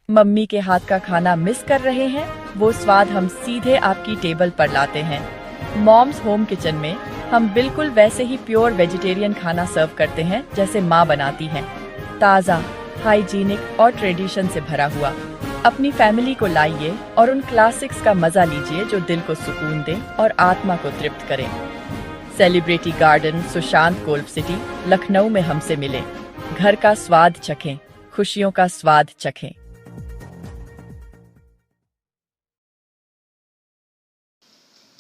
Mummy के हाथ का खाना मिस कर रहे हैं? वो स्वाद हम सीधे आपकी टेबल पर लाते हैं। मॉम्स होम किचन में हम बिल्कुल वैसे ही प्योर वेजिटेरियन खाना सर्व करते हैं जैसे माँ बनाती हैं। ताज़ा, हाइजीनिक और ट्रेडिशन से भरा हुआ। अपनी फैमिली को लाइए और उन क्लासिक्स का मजा लीजिए जो दिल को सुकून दें और आत्मा को तृप्त करें। Celebrity garden, Sushant golf city, Lucknow में हमसे मिलें। घर का स्वाद चखें, खुशियों का स्वाद चखें।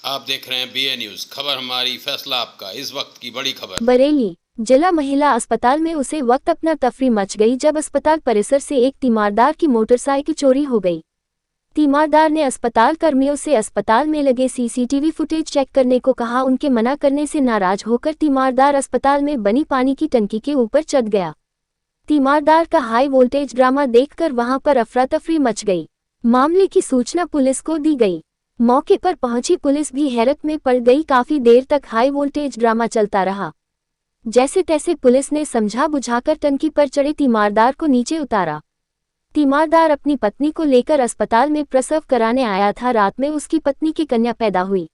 आप देख रहे हैं BA न्यूज, खबर हमारी फैसला आपका। इस वक्त की बड़ी खबर। बरेली जिला महिला अस्पताल में उसे वक्त अपना तफरी मच गई जब अस्पताल परिसर से एक तीमारदार की मोटरसाइकिल चोरी हो गई। तीमारदार ने अस्पताल कर्मियों से अस्पताल में लगे CCTV फुटेज चेक करने को कहा। उनके मना करने से नाराज होकर तीमारदार अस्पताल में बनी पानी की टंकी के ऊपर चढ़ गया। तीमारदार का हाई वोल्टेज ड्रामा देखकर वहां पर अफरा तफरी मच गई। मामले की सूचना पुलिस को दी गई। मौके पर पहुंची पुलिस भी हैरत में पड़ गई। काफी देर तक हाई वोल्टेज ड्रामा चलता रहा। जैसे तैसे पुलिस ने समझा बुझाकर टंकी पर चढ़े तीमारदार को नीचे उतारा। तीमारदार अपनी पत्नी को लेकर अस्पताल में प्रसव कराने आया था। रात में उसकी पत्नी की कन्या पैदा हुई।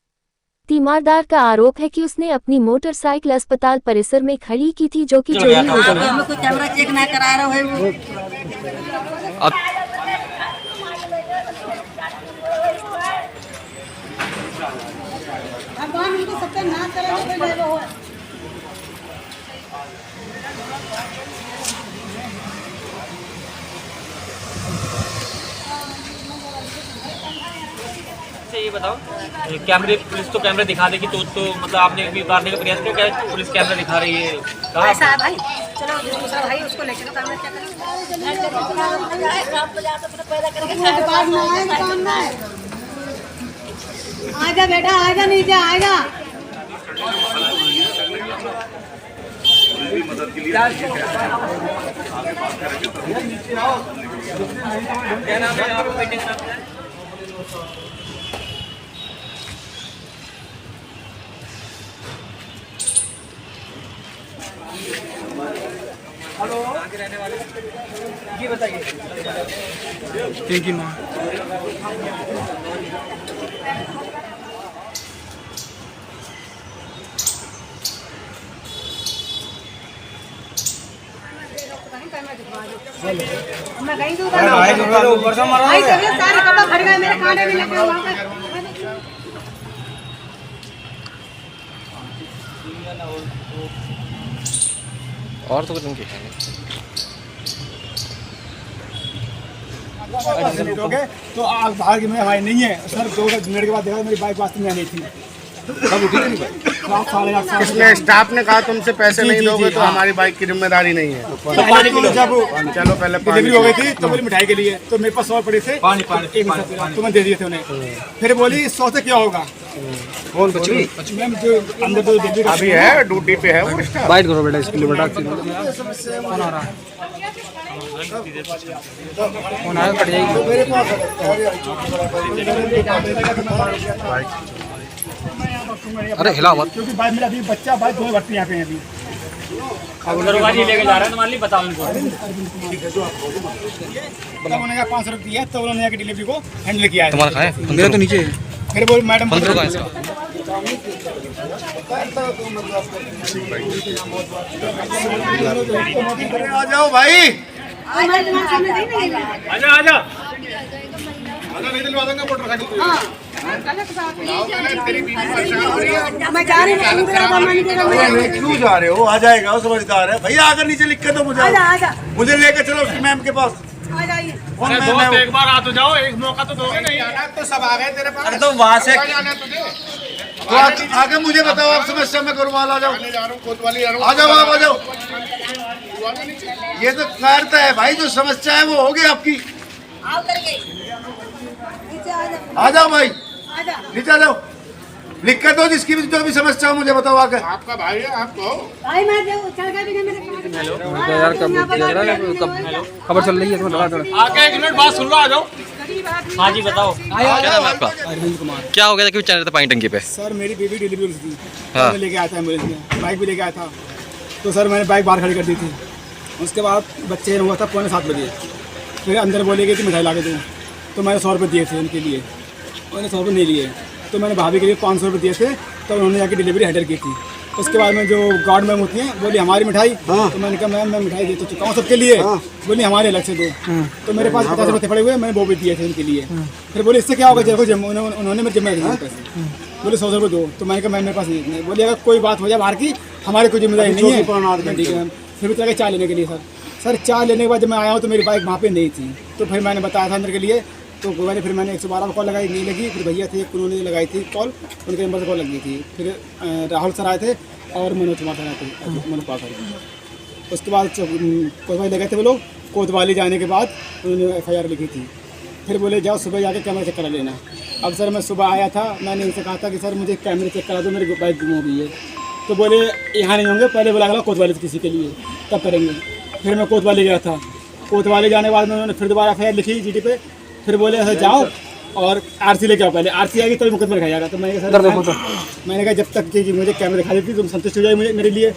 तीमारदार का आरोप है कि उसने अपनी मोटरसाइकिल अस्पताल परिसर में खड़ी की थी जो कि चोरी हो गई। कैमरा चेक ना करा रहा है ये बताओ, कैमरे पुलिस तो कैमरे दिखा देगी तो मतलब आपने भी उतारने का प्रयास किया? क्या पुलिस कैमरा दिखा रही है? कहाँ ऐसा है भाई, चलो दूसरा भाई उसको ले चलो। कैमरा चेक करो। आजा बेटा, आजा नीचे आजा। क्या नाम है आपका? पेंटिंग का नाम है? हेलो, कहाँ के रहने वाले? ये बताइए। एक ही माँ। मैं गई तो ऊपर से मारा है। सारे कपड़ा फट गए मेरे, कांटे भी लगे वहां पे। और तो कुछ नहीं है। तो आग बाहर की मेरे भाई नहीं है सर। 2 मिनट के बाद देखा मेरी बाइक वास्ते में नहीं थी। कब उठी थी बाइक? इसलिए स्टाफ ने कहा तुमसे पैसे नहीं दोगे तो हमारी बाइक की जिम्मेदारी नहीं है। जब चलो पहले डिलीवरी हो गई थी तो बोली मिठाई के लिए, तो मेरे पास 100 पड़े थे, तो मैं दे दिए थे उन्हें। फिर बोली 100 से क्या होगा? कौन कुछ मैम जो अंदर तो डिलीवरी अभी है, ड्यूटी पे है वो स्टाफ। बाइट करो बेटा इसके लिए बेटा। कौन आ रहा है? फोन आया कट जाएगी। मेरे पास अरे हिला मत, क्योंकि भाई मेरा अभी बच्चा भाई 2 भर्ती यहाँ पे हैं अभी। दरवाजे लेके जा रहे हैं तुम्हारे लिए, बताओ इनको। तब उन्होंने 500 रुपये दिया, तब उन्होंने डिलीवरी को हैंडल किया है। तुम्हारा खाए? मेरा तो नीचे है। फिर बोल मैडम 15 का इसका। आ जाओ भाई, आजा आजा। नहीं दिलवा दूंगा मोटरसाइकिल। क्यों जा रहे हो? आ जाएगा, वो समझदार है भैया। आकर नीचे लिख के दो मुझे। मुझे लेकर चलो उसकी मैम के पास। एक बार आ तो जाओ, एक मौका तो दोगे नहीं? तो सब आ गए तेरे पास। तो वहाँ से तो आगे मुझे बताओ, आप समस्या में करो। आ जाओ, आ जाओ, आप आ जाओ। ये तो करता है भाई, जो समस्या है वो होगी आपकी। आ जाओ भाई, नीचे आ जाओ। लिख कर दो जिसकी भी जो भी समस्या हो मुझे बताओ आकर। आपका भाई है, आप कहो। भाई मैं चल गया भी नहीं मेरे। यार कब खबर चल रही है इसमें? आके 1 मिनट बात सुन लो, आ जाओ। हाँ जी बताओ। क्या नाम है आपका? अरविंद कुमार। क्या हो गया था कि चल रहे थे पानी टंकी पे? सर मेरी बेबी डिलीवरी हुई थी। हाँ। मैं लेके आया था एम्बुलेंस में, बाइक भी लेके आया था। तो सर मैंने बाइक बाहर खड़ी कर दी थी। उसके बाद बच्चे हुआ था 6:45 बजे। फिर अंदर बोले गए कि मिठाई ला के दो, तो मैंने 100 रुपये दिए थे उनके लिए, उन्होंने 100 रुपये नहीं लिए। तो मैंने भाभी के लिए 500 रुपये दिए थे, तो उन्होंने जाके डिलीवरी हैंडल की थी। उसके बाद में जो गार्ड मैम होती हैं बोली हमारी मिठाई, तो मैंने कहा मैम मैं मिठाई दे तो चुका हूँ सबके लिए, बोली हमारे अलग से दो। तो मेरे पास 50 रुपये पड़े हुए, मैंने वो भी दिए थे उनके लिए। फिर बोले इससे क्या होगा, देखो उन्होंने मेरे जिम्मेदारी दिए पैसे, बोले 100 रुपये दो। तो मैंने कहा मैम मेरे पास नहीं, बोली अगर कोई बात हो जाए बाहर की हमारी कोई जिम्मेदारी नहीं है, ठीक है मैम। फिर भी चला चाय लेने के लिए सर चाय लेने के बाद जब मैं आया हूँ तो मेरी बाइक वहाँ पे नहीं थी। तो फिर मैंने बताया था अंदर के लिए, तो मैंने फिर मैंने 112 पर कॉल लगाई, नहीं लगी। फिर भैया थे उन्होंने लगाई थी कॉल, उनके नंबर से कॉल लगी थी। फिर राहुल सर आए थे और मनोज कुमार सर आए थे, मनोज कुमार सर। उसके बाद कोतवाली ले गए थे वो लोग। कोतवाली जाने के बाद उन्होंने FIR लिखी थी। फिर बोले जाओ सुबह जाके कैमरा चेक करा लेना। अब सर मैं सुबह आया था, मैंने इनसे कहा था कि सर मुझे कैमरे चेक करा दो, मेरी बाइक गुम हो गई है। तो बोले यहाँ नहीं होंगे, पहले बुला लो कोतवाली से किसी के लिए, तब करेंगे। फिर मैं कोतवाली गया था। कोतवाली जाने के बाद में उन्होंने फिर दोबारा FIR लिखी GT पे। फिर बोले ऐसा जाओ और RC लेके आओ, पहले RC आएगी तभी मुकदमा लिखाया जाएगा। तो मैंने कहा मैंने कहा जब तक कि मुझे कैमरा दिखा देती तुम संतुष्ट हो जाए मुझे मेरे लिए।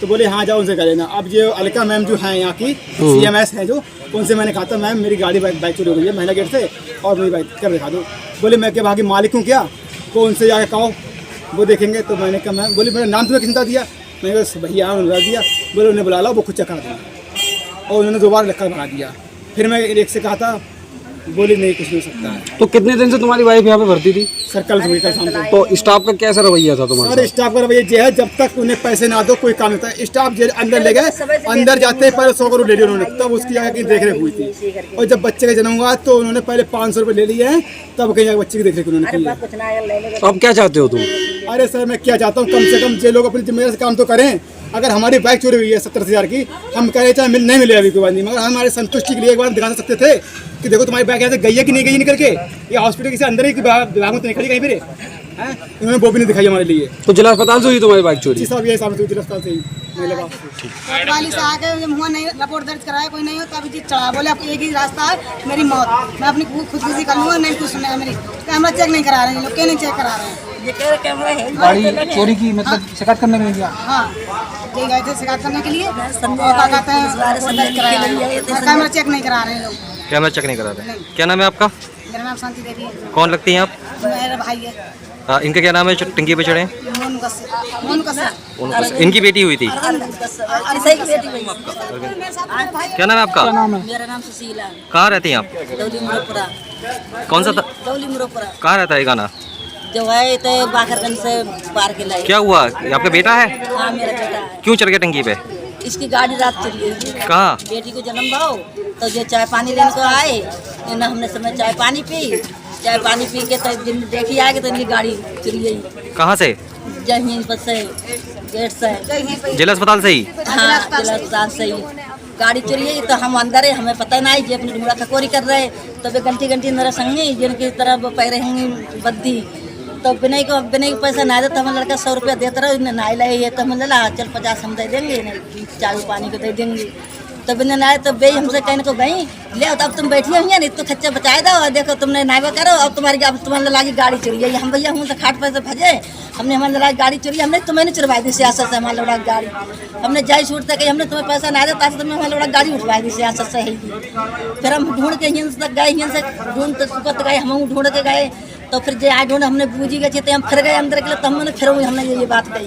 तो बोले हाँ जाओ उनसे कर लेना। अब जो अलका मैम जो हैं यहाँ की CMS है जो, उनसे मैंने कहा था मैम मेरी गाड़ी बाइक चोरी हो गई है महिला गेट से और मेरी बाइक कर दिखा दो। बोले मैं क्या वहाँ की मालिक हूँ क्या, तो उनसे जाके कहो वो देखेंगे। तो मैंने कहा मैम, बोले मेरा नाम तुम्हें किसने दिया, मैंने कहा भैया उन्होंने दिया। बोले उन्हें बुला लो, वो खुद चेक कर देना, और उन्होंने दोबारा लिखकर भगा दिया। फिर मैं एक से कहा था, बोली नहीं कुछ नहीं हो सकता है। तो कितने दिन से तुम्हारी वाइफ यहाँ पे भर्ती थी? सर कल शाम से। तो स्टाफ का कैसा रवैया था तुम्हारा? सर स्टाफ का रवैया ये है जब तक उन्हें पैसे ना दो कोई काम नहीं होता। स्टाफ जेल अंदर ले गए, अंदर जाते पहले 100 करोड़ ले लिया उन्होंने, तब उसकी आगे की देख रेख हुई थी। और जब बच्चे का जन्म हुआ तो उन्होंने पहले 500 रुपये ले लिए हैं, तब कहीं बच्चे की देख रेख उन्होंने की है। तो अब क्या चाहते हो तुम? अरे सर मैं क्या चाहता हूँ, कम से कम ये लोग अपनी जिम्मेदारी से काम तो करें। अगर हमारी बाइक चोरी हुई है 70,000 की, हम कह रहे चाहे नहीं मिले अभी कोई बात नहीं, मगर हमारे संतुष्टि के लिए एक बार दिखा सकते थे कि देखो तुम्हारी बाइक ऐसे गई है कि नहीं गई निकल के, ये हॉस्पिटल के अंदर ही विभाग में तो नहीं खड़ी कहीं फिर है। इन्होंने वो भी नहीं दिखाई हमारे लिए। तो जिला अस्पताल से हुई तुम्हारी बाइक चोरी? सब ये सामने जिला अस्पताल से ही मेरे पास कोतवाली से आके जब हुआ नहीं रिपोर्ट दर्ज कराया कोई नहीं हो, तब जीत चढ़ा। बोले अब एक ही रास्ता है मेरी मौत, मैं अपनी खुदकुशी कर लूँगा, नहीं कुछ सुना मेरी। कैमरा चेक नहीं करा रहे हैं लोग, क्यों नहीं चेक करा रहे हैं? गाड़ी चोरी की मतलब शिकायत करने के लिए? हाँ ये गए थे शिकायत करने के लिए, क्या कहते हैं कैमरा चेक नहीं करा रहे हैं लोग। कैमरा चेक नहीं करा रहे। क्या नाम है आपका? मेरा नाम शांति देवी है। कौन लगती हैं आप? मेरा भाई है। इनका क्या नाम है जो टंकी पे चढ़े? इनकी बेटी हुई थी। क्या नाम है आपका? मेरा नाम सुशीला। कहाँ रहती हैं आप? दौली मुरपुरा। कौन सा था? दौली मुरपुरा। कहाँ रहता है ये गाना? जो है तो बाखरगंज से पार के लाए। क्या हुआ, आपका बेटा है? हाँ मेरा बेटा है। क्यों चढ़ गया टंकी पे? इसकी गाड़ी रात चली गई। कहाँ? बेटी को जन्म भाव तो जो चाय पानी लेने को आए ना, हमने समय चाय पानी पी, चाय पानी पी के तो देखी आगे तो इनकी गाड़ी चली गई। कहाँ से? यहीं बस से गेट से, जिला अस्पताल से ही? हाँ जिला अस्पताल से ही गाड़ी चली गई। तो हम अंदर है, हमें पता नहीं, जे अपनी ढूंढा खकोरी कर रहे तो वे घंटी घंटी नर संगी जिनकी तरफ पैरे होंगी बद्दी। तो बिना को पैसा ना दे तो हमारा लड़का 100 रुपया देता रहो, नाई लाई है तो हम ला चल 50 हम दे देंगे, नहीं चाय पानी को दे देंगे। तो बिना नाए तो बे हमसे कहने को गई ले, अब तुम बैठी हुई नहीं तो खच्चा बचाए दो, देखो तुमने नाइबा करो, अब तुम्हारे लागी गाड़ी चोरी है। हम भैया हूँ तो खाट पर से भजे, हमने हमारे लागी गाड़ी चोरी, हमने तुम्हें नहीं चुरवाई दी सियासत से हमारे लड़ा गाड़ी। हमने जाई छूटते कही हमने तुम्हें पैसा ना देता तुमने हमारे लड़ा गाड़ी उठवाई दी सियासत से ही। फिर हम ढूंढ के हिंस तक गए, हिंस से ढूंढ तक गए, हम ढूंढ के गए। तो फिर जो आए ढूंढ हमने बूझी गए थे, हम फिर गए अंदर के लिए, तो हमने फिर हमने ये बात कही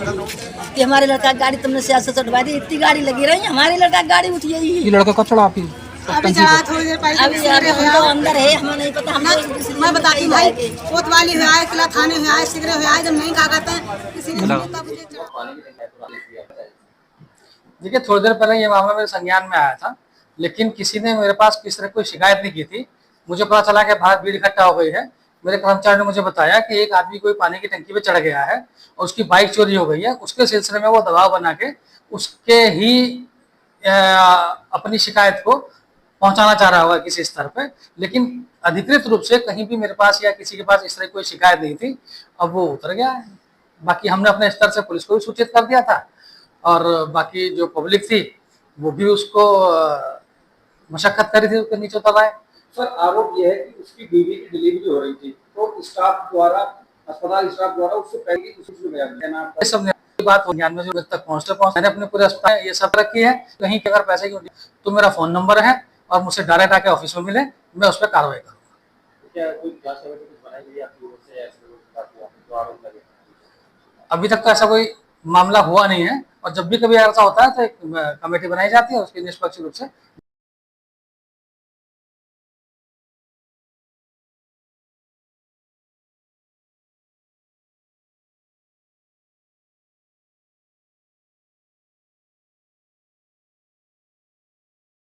कि हमारे लड़का गाड़ी तुमने सियासत से उठवा दी, इतनी गाड़ी लगी रही हमारे लड़का गाड़ी उठी है। ये लड़का कब चढ़ा आपकी? अभी चढ़ा थोड़ी देर पहले। अभी हम तो अंदर है, हमें नहीं पता। मैं बताती हूँ भाई, कोतवाली हुआ है, किला थाने हुआ है, सिगरे हुआ है, जब नहीं कहा करते हैं किसी ने देखिए थोड़ी देर पहले ये मामला मेरे संज्ञान में आया था, लेकिन किसी ने मेरे पास किसी तरह कोई शिकायत नहीं की थी। मुझे पता चला कि बाहर भीड़ इकट्ठा हो गई है। मेरे कर्मचारी ने मुझे बताया कि एक आदमी कोई पानी की टंकी पे चढ़ गया है और उसकी बाइक चोरी हो गई है। उसके सिलसिले में वो दबाव बना के उसके ही अपनी शिकायत को पहुंचाना चाह रहा होगा किसी स्तर पे, लेकिन अधिकृत रूप से कहीं भी मेरे पास या किसी के पास इस तरह कोई शिकायत नहीं थी। अब वो उतर गया है। बाकी हमने अपने स्तर से पुलिस को भी सूचित कर दिया था और बाकी जो पब्लिक थी वो भी उसको मशक्कत करी थी उसके नीचे उतर आए। सर आरोप यह है कि उसकी बीवी की डिलीवरी हो रही थी तो स्टाफ द्वारा, अस्पताल स्टाफ द्वारा उससे पहले इस सब बात ज्ञान में तक पहुंचते मैंने अपने पूरे अस्पताल ये सब रखी है। कहीं अगर पैसे की तो मेरा फोन नंबर है, और मुझसे डायरेक्ट आके ऑफिस में मिले, मैं उस पर कार्रवाई करूँगा। क्या कोई जांच कमेटी कुछ बनाई गई आपकी ओर से, ऐसे लोगों के साथ जो आरोप लगे? अभी तक तो ऐसा कोई मामला हुआ नहीं है, और जब भी कभी ऐसा होता है तो एक कमेटी बनाई जाती है, उसकी निष्पक्ष रूप से